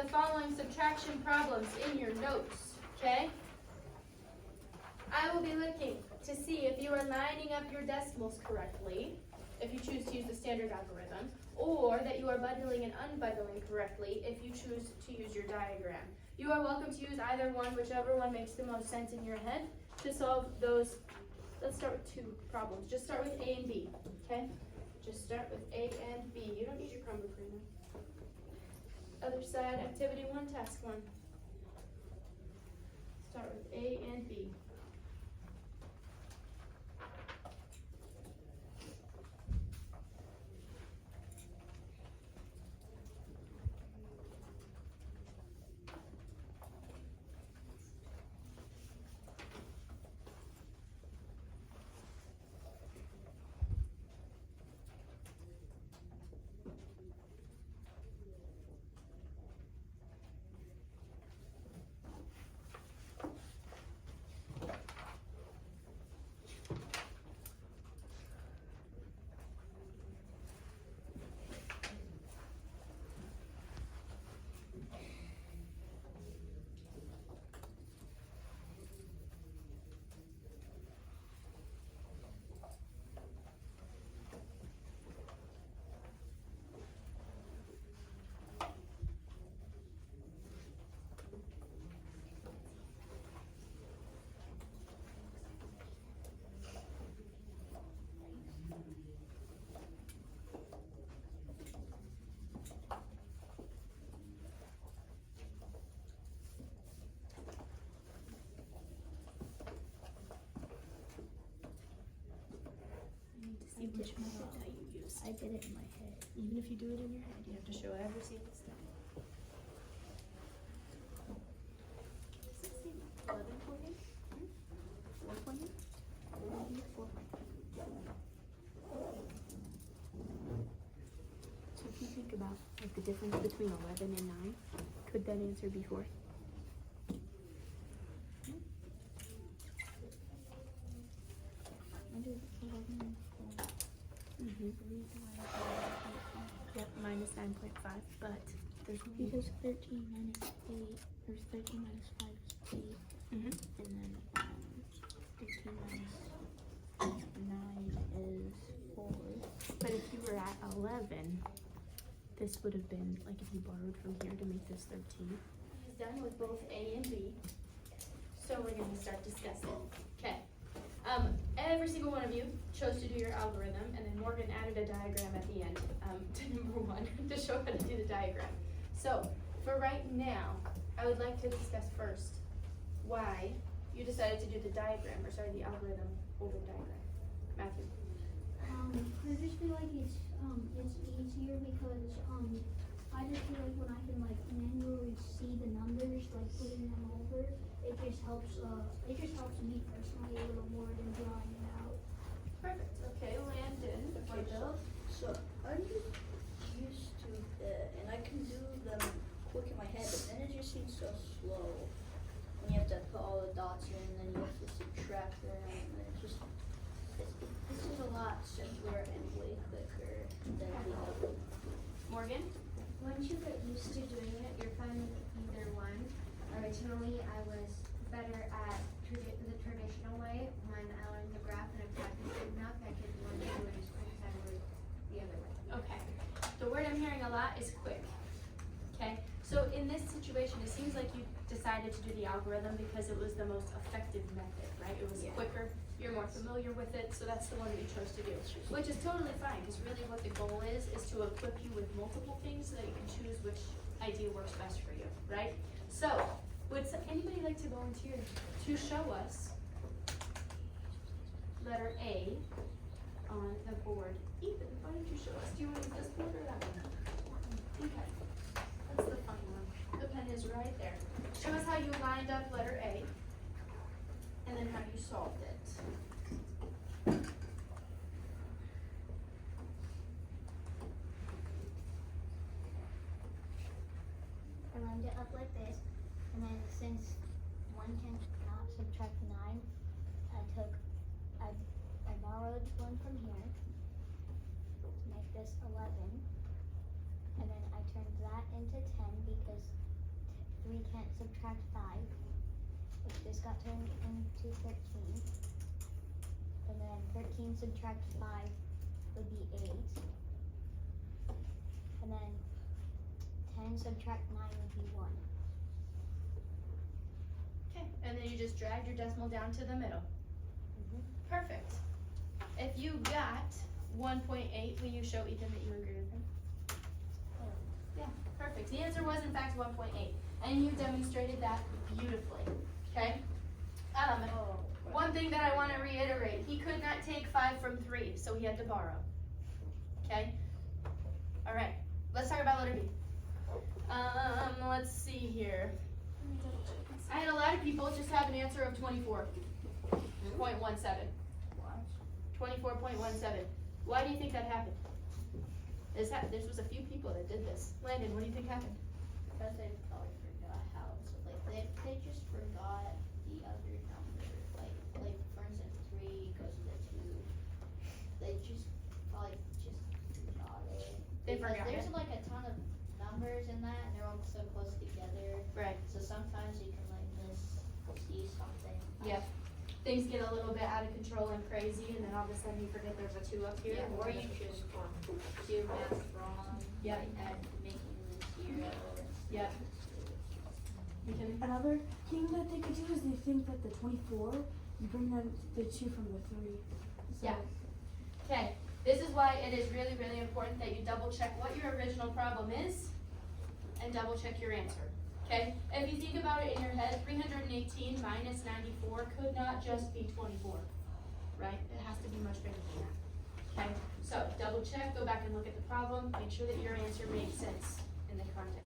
the following subtraction problems in your notes, okay? I will be looking to see if you are lining up your decimals correctly, if you choose to use the standard algorithm, or that you are bundling and unbundling correctly if you choose to use your diagram. You are welcome to use either one, whichever one makes the most sense in your head to solve those. Let's start with two problems. Just start with A and B, okay? Just start with A and B. You don't need your Chromebook right now. Other side, activity 1, task 1. Start with A and B. See which method that you use. I did it in my head. Even if you do it in your head, you have to show every single step. 11 for you? 4 for you? 4. So if you think about like the difference between 11 and 9, could that answer be 4? I did 11 and 4. Yep, minus 9.5, but there's Because 13 minus 8, or 13 minus 5 is 8. And then 13 minus 9 is 4. But if you were at 11, this would have been, like if you borrowed from here to make this 13. He's done with both A and B. So we're going to start discussing. Okay. Every single one of you chose to do your algorithm, and then Morgan added a diagram at the end to number 1 to show how to do the diagram. So for right now, I would like to discuss first why you decided to do the diagram, or sorry, the algorithm over diagram. Matthew. I just feel like it's easier because I just feel like when I can like manually see the numbers, like putting them over, it just helps me personally a little more than drawing it out. Perfect. Okay, Landon. So I'm just used to it, and I can do them quick in my head, but then it just seems so slow. When you have to put all the dots in, and then you have to subtract them, and this is a lot simpler and way quicker than the other. Morgan. Once you get used to doing it, you're fine with either one. Originally, I was better at the traditional way. When I learned the graph and I practiced it enough, I could learn to do it as quick as I would the other way. Okay. The word I'm hearing a lot is quick. Okay. So in this situation, it seems like you decided to do the algorithm because it was the most effective method, right? It was quicker. You're more familiar with it, so that's the one that you chose to do, which is totally fine, because really what the goal is to equip you with multiple things so that you can choose which idea works best for you, right? So, would anybody like to volunteer to show us letter A on the board? Ethan, why don't you show us? Do you want to use this board or that one? Okay, that's the fun one. The pen is right there. Show us how you lined up letter A, and then how you solved it. I lined it up like this, and then since 1 cannot subtract 9, I borrowed 1 from here to make this 11, and then I turned that into 10 because subtract 5, which this got turned into 13. And then 13 subtract 5 would be 8. And then 10 subtract 9 would be 1. Okay, and then you just dragged your decimal down to the middle. Perfect. If you got 1.8, will you show Ethan that you agree with him? Yeah, perfect. The answer was in fact 1.8, and you demonstrated that beautifully. Okay. One thing that I want to reiterate: he could not take 5 from 3, so he had to borrow. Okay. All right. Let's talk about letter B. Let's see here. I had a lot of people just have an answer of 24.17. 24.17. Why do you think that happened? This was a few people that did this. Landon, what do you think happened? Because they probably forgot how to, like, they just forgot the other number. Like for instance, 3 goes to the 2. They just probably just forgot it. They Because forgot there's it. like a ton of numbers in that, and they're all so close together. Right. So sometimes you can like see something. Yep. Things get a little bit out of control and crazy, and then all of a sudden you forget there's a 2 up here. Yeah, or you just do math wrong. Yep. And making the 0. Yep. You can. Another thing that they could do is they think that the 24, you bring them the 2 from the 3. So Yeah. Okay. This is why it is really, really important that you double check what your original problem is and double check your answer. Okay? If you think about it in your head, 318 minus 94 could not just be 24, right? It has to be much bigger than that. Okay? So double check, go back and look at the problem, make sure that your answer makes sense in the context.